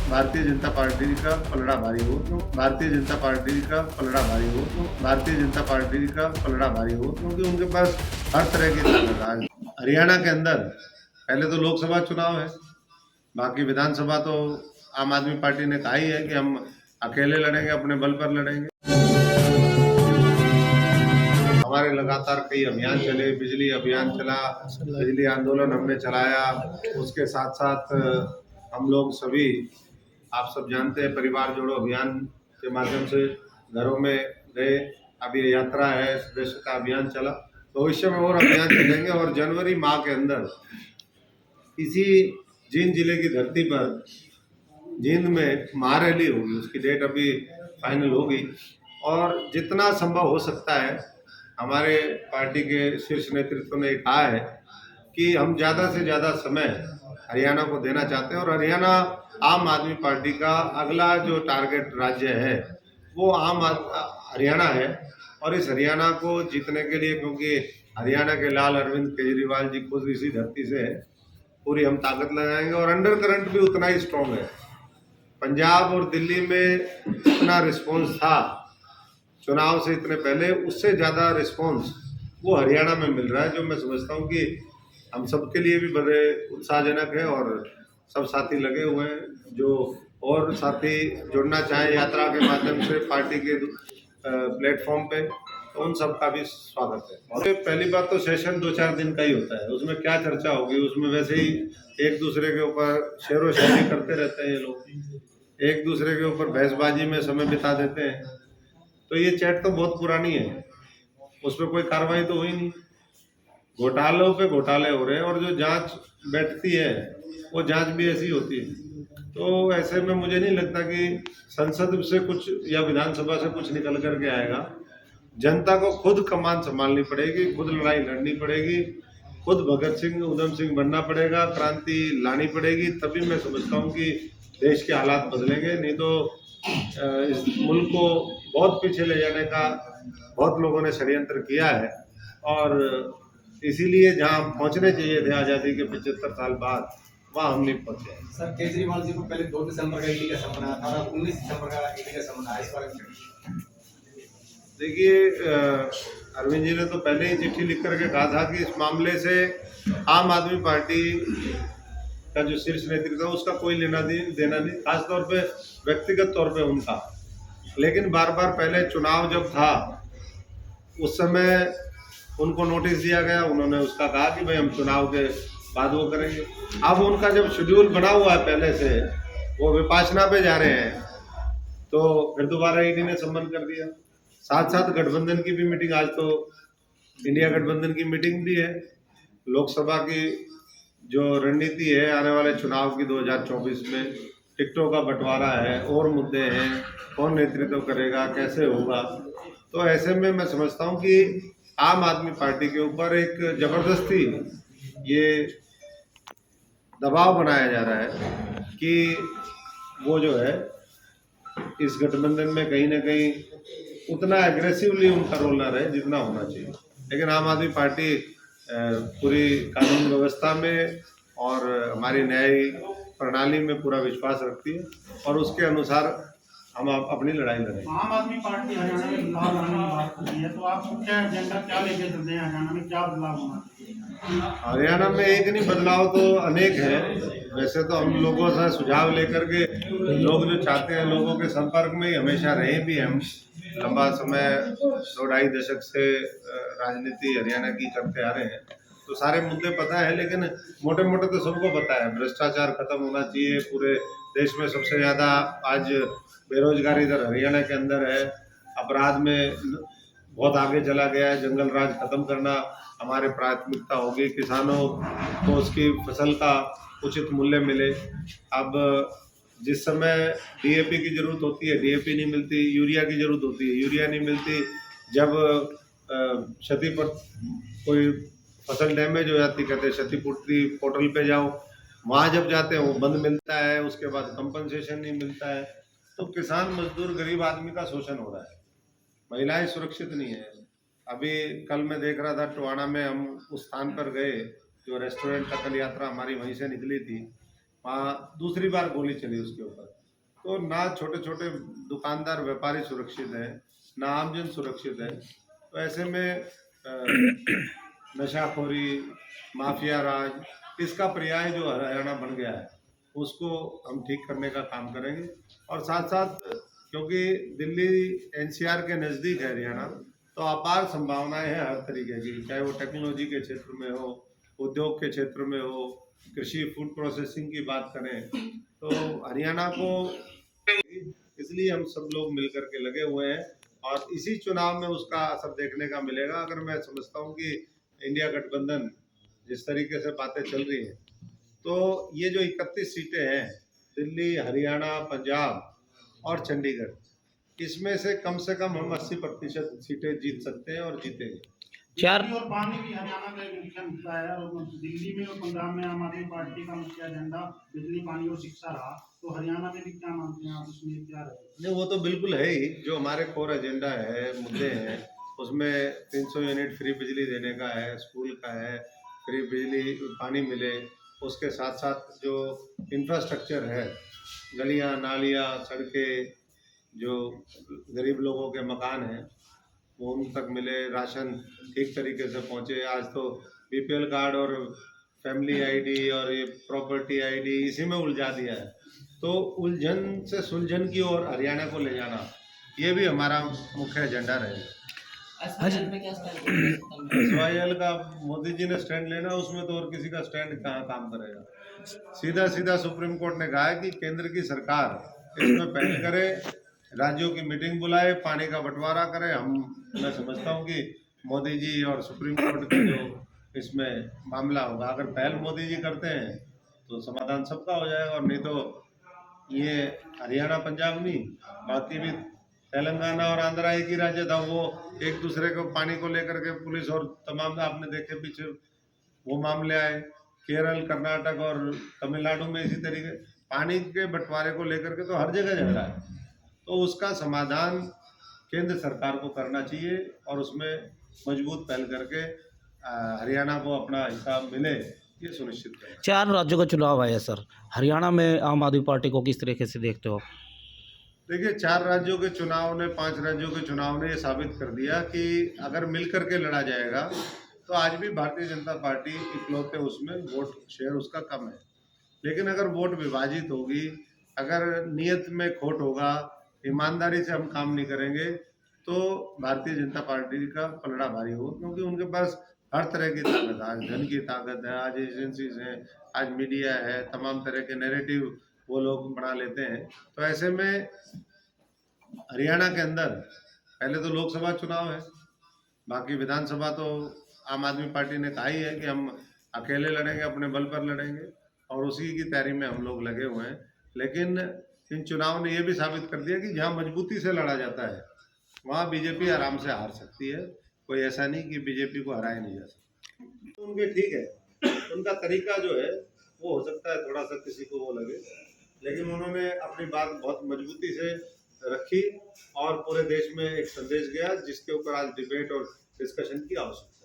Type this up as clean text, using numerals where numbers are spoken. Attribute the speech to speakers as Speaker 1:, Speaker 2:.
Speaker 1: Bharatiya Janata party का पलड़ा भारी हो, भारतीय जनता पार्टी का पलड़ा भारी हो, भारतीय जनता पार्टी का पलड़ा भारी हो, क्योंकि उनके पास हर तरह की ताकत आज हरियाणा के अंदर। पहले तो लोकसभा चुनाव है, बाकी विधानसभा तो आम आदमी पार्टी ने कहा ही है कि हम अकेले लड़ेंगे, अपने बल पर लड़ेंगे। हमारे लगातार कई अभियान चले, बिजली अभियान चला, बिजली आंदोलन हमने चलाया। उसके साथ साथ हम लोग सभी, आप सब जानते हैं, परिवार जोड़ो अभियान के माध्यम से घरों में गए। अब ये यात्रा है, सदस्यता अभियान चला, भविष्य में और अभियान चलेंगे। और जनवरी माह के अंदर इसी जींद जिले की धरती पर जींद में महारैली होगी, उसकी डेट अभी फाइनल होगी। और जितना संभव हो सकता है, हमारे पार्टी के शीर्ष नेतृत्व ने कहा है कि हम ज़्यादा से ज़्यादा समय हरियाणा को देना चाहते हैं। और हरियाणा आम आदमी पार्टी का अगला जो टारगेट राज्य है वो हरियाणा है। और इस हरियाणा को जीतने के लिए, क्योंकि हरियाणा के लाल अरविंद केजरीवाल जी खुद इसी धरती से है, पूरी हम ताकत लगाएंगे। और अंडर करंट भी उतना ही स्ट्रॉन्ग है। पंजाब और दिल्ली में इतना रिस्पॉन्स था चुनाव से इतने पहले, उससे ज़्यादा रिस्पॉन्स वो हरियाणा में मिल रहा है, जो मैं समझता हूँ कि हम सबके लिए भी बड़े उत्साहजनक है। और सब साथी लगे हुए हैं, जो और साथी जुड़ना चाहें यात्रा के माध्यम से पार्टी के प्लेटफॉर्म पे, तो उन सब का भी स्वागत है। और पहली बात तो सेशन 2-4 दिन का ही होता है, उसमें क्या चर्चा होगी। उसमें वैसे ही एक दूसरे के ऊपर शेरो शायरी करते रहते हैं ये लोग, एक दूसरे के ऊपर बहसबाजी में समय बिता देते हैं। तो ये चैट तो बहुत पुरानी है, उस पर कोई कार्रवाई तो हुई नहीं। घोटालों पे घोटाले हो रहे हैं, और जो जांच बैठती है वो जांच भी ऐसी होती है। तो ऐसे में मुझे नहीं लगता कि संसद से कुछ या विधानसभा से कुछ निकल करके आएगा। जनता को खुद कमान संभालनी पड़ेगी, खुद लड़ाई लड़नी पड़ेगी, खुद भगत सिंह उधम सिंह बनना पड़ेगा, क्रांति लानी पड़ेगी। तभी मैं समझता हूँ कि देश के हालात बदलेंगे। नहीं तो इस मुल्क को बहुत पीछे ले जाने का बहुत लोगों ने षड्यंत्र किया है। और इसीलिए जहाँ पहुँचने चाहिए थे आज़ादी के 75 साल बाद, वहाँ हम नहीं पहुँचे।
Speaker 2: सर, केजरीवाल जी को पहले 2 दिसंबर का ईडी का समन आया था और 19 दिसंबर का ईडी का समन आया, इस बारे में
Speaker 1: देखिए, अरविंद जी ने तो पहले ही चिट्ठी लिख करके कहा था कि इस मामले से आम आदमी पार्टी का जो शीर्ष नेतृत्व है उसका कोई लेना देना नहीं, खासतौर पे व्यक्तिगत तौर पे उनका। लेकिन बार बार पहले चुनाव जब था उस समय उनको नोटिस दिया गया, उन्होंने उसका कहा कि भाई हम चुनाव के बाद वो करेंगे। अब उनका जब शेड्यूल बना हुआ है पहले से, वो विपाशना पे जा रहे हैं, तो फिर दोबारा ईडी ने सम्मन कर दिया। साथ साथ गठबंधन की भी मीटिंग, आज तो इंडिया गठबंधन की मीटिंग भी है। लोकसभा की जो रणनीति है आने वाले चुनाव की 2024 में, टिकटों का बंटवारा है और मुद्दे हैं, कौन नेतृत्व करेगा, कैसे होगा। तो ऐसे में मैं समझता हूँ कि आम आदमी पार्टी के ऊपर एक जबरदस्ती ये दबाव बनाया जा रहा है कि वो जो है इस गठबंधन में कहीं ना कहीं उतना एग्रेसिवली उनका रोल ना रहे जितना होना चाहिए। लेकिन आम आदमी पार्टी पूरी कानून व्यवस्था में और हमारी न्यायिक प्रणाली में पूरा विश्वास रखती है, और उसके अनुसार हम अपनी लड़ाई लड़ेंगे।
Speaker 3: आम आदमी पार्टी हरियाणा में बदलाव लाने की बात कर रही है, तो आपको क्या एजेंडा, क्या लेके चलते हैं? हरियाणा में क्या बदलाव होना चाहिए?
Speaker 1: हरियाणा में एक नहीं, बदलाव तो अनेक है। वैसे तो हम लोगों से सुझाव लेकर के, लोग जो चाहते हैं, लोगों के संपर्क में ही हमेशा रहे भी। हम लंबा समय 2-2.5 दशक से राजनीति हरियाणा की करते आ रहे हैं, तो सारे मुद्दे पता है। लेकिन मोटे मोटे तो सबको पता है, भ्रष्टाचार खत्म होना चाहिए। पूरे देश में सबसे ज़्यादा आज बेरोजगारी इधर हरियाणा के अंदर है। अपराध में बहुत आगे चला गया है, जंगल राज खत्म करना हमारी प्राथमिकता होगी। किसानों को उसकी फसल का उचित मूल्य मिले। अब जिस समय डीएपी की जरूरत होती है डीएपी नहीं मिलती, यूरिया की जरूरत होती है यूरिया नहीं मिलती। जब क्षति पर कोई फसल डैमेज हो जाती, कहते हैं क्षतिपूर्ति पोर्टल पे जाओ, वहाँ जब जाते हैं वो बंद मिलता है, उसके बाद कंपनसेशन नहीं मिलता है। तो किसान मजदूर गरीब आदमी का शोषण हो रहा है, महिलाएं सुरक्षित नहीं है। अभी कल मैं देख रहा था टोहाना में, हम उस स्थान पर गए जो रेस्टोरेंट का कल यात्रा हमारी वहीं से निकली थी, वहाँ दूसरी बार गोली चली उसके ऊपर। तो ना छोटे छोटे दुकानदार व्यापारी सुरक्षित हैं, ना आमजन सुरक्षित है। तो ऐसे में नशाखोरी, माफिया राज, इसका पर्याय जो हरियाणा बन गया है उसको हम ठीक करने का काम करेंगे। और साथ साथ क्योंकि दिल्ली एनसीआर के नज़दीक है हरियाणा, तो अपार संभावनाएं हैं हर तरीके की, चाहे वो टेक्नोलॉजी के क्षेत्र में हो, उद्योग के क्षेत्र में हो, कृषि फूड प्रोसेसिंग की बात करें, तो हरियाणा को, इसलिए हम सब लोग मिलकर के लगे हुए हैं और इसी चुनाव में उसका असर देखने का मिलेगा। अगर मैं समझता हूँ कि इंडिया गठबंधन जिस तरीके से बातें चल रही हैं, तो ये जो 31 सीटें हैं, दिल्ली, हरियाणा, पंजाब और चंडीगढ़, इसमें से कम हम 80% सीटें जीत सकते हैं और जीतेंगे।
Speaker 3: बिजली और पानी भी हरियाणा का एक मुख्य मुद्दा है और दिल्ली में और पंजाब में आम आदमी पार्टी का मुख्य एजेंडा बिजली, पानी और शिक्षा रहा, तो हरियाणा में भी क्या मानते हैं आप, इसमें क्या रहेगा?
Speaker 1: नहीं, वो तो बिल्कुल है ही, जो हमारे कोर एजेंडा है, मुद्दे हैं, उसमें 300 यूनिट फ्री बिजली देने का है, स्कूल का है, फ्री बिजली पानी मिले, उसके साथ साथ जो इंफ्रास्ट्रक्चर है, गलियां नालियां सड़कें, जो गरीब लोगों के मकान हैं वो उन तक मिले, राशन ठीक तरीके से पहुंचे। आज तो बीपीएल कार्ड और फैमिली आईडी और ये प्रॉपर्टी आईडी इसी में उलझा दिया है। तो उलझन से सुलझन की ओर हरियाणा को ले जाना, ये भी हमारा मुख्य एजेंडा रहेगा। SYL का मोदी जी ने स्टैंड लेना, उसमें तो और किसी का स्टैंड कहाँ काम करेगा। सीधा सुप्रीम कोर्ट ने कहा है कि केंद्र की सरकार इसमें पहल करे, राज्यों की मीटिंग बुलाए, पानी का बंटवारा करे। मैं समझता हूँ कि मोदी जी और सुप्रीम कोर्ट का जो इसमें मामला होगा, अगर पहल मोदी जी करते हैं तो समाधान सबका हो जाएगा, और नहीं तो ये हरियाणा पंजाब नहीं, बाकी भी तेलंगाना और आंध्रा एक ही राज्य था, वो एक दूसरे को पानी को लेकर के पुलिस और तमाम आपने देखे पीछे वो मामले आए। केरल, कर्नाटक और तमिलनाडु में इसी तरीके पानी के बंटवारे को लेकर के तो हर जगह झगड़ा है। तो उसका समाधान केंद्र सरकार को करना चाहिए और उसमें मजबूत पहल करके हरियाणा को अपना हिस्सा मिले, ये सुनिश्चित करें।
Speaker 4: 4 राज्यों का चुनाव आया सर, हरियाणा में आम आदमी पार्टी को किस तरीके से देखते हो?
Speaker 1: देखिए, 4 राज्यों के चुनाव ने, 5 राज्यों के चुनाव ने ये साबित कर दिया कि अगर मिल करके लड़ा जाएगा तो आज भी भारतीय जनता पार्टी इकलौते उसमें वोट शेयर उसका कम है। लेकिन अगर वोट विभाजित होगी, अगर नियत में खोट होगा, ईमानदारी से हम काम नहीं करेंगे, तो भारतीय जनता पार्टी का पलड़ा भारी होगा, क्योंकि उनके पास हर तरह की ताकत है। आज धन की ताकत है, आज एजेंसीज हैं, आज मीडिया है, तमाम तरह के नैरेटिव वो लोग बना लेते हैं। तो ऐसे में हरियाणा के अंदर पहले तो लोकसभा चुनाव है, बाकी विधानसभा तो आम आदमी पार्टी ने कहा ही है कि हम अकेले लड़ेंगे, अपने बल पर लड़ेंगे, और उसी की तैयारी में हम लोग लगे हुए हैं। लेकिन इन चुनाव ने ये भी साबित कर दिया कि जहाँ मजबूती से लड़ा जाता है वहाँ बीजेपी आराम से हार सकती है। कोई ऐसा नहीं कि बीजेपी को हराया नहीं जा सकता। तो उनके ठीक है, उनका तरीका जो है वो हो सकता है थोड़ा सा किसी को वो लगे, लेकिन उन्होंने अपनी बात बहुत मजबूती से रखी और पूरे देश में एक संदेश गया जिसके ऊपर आज डिबेट और डिस्कशन की आवश्यकता है।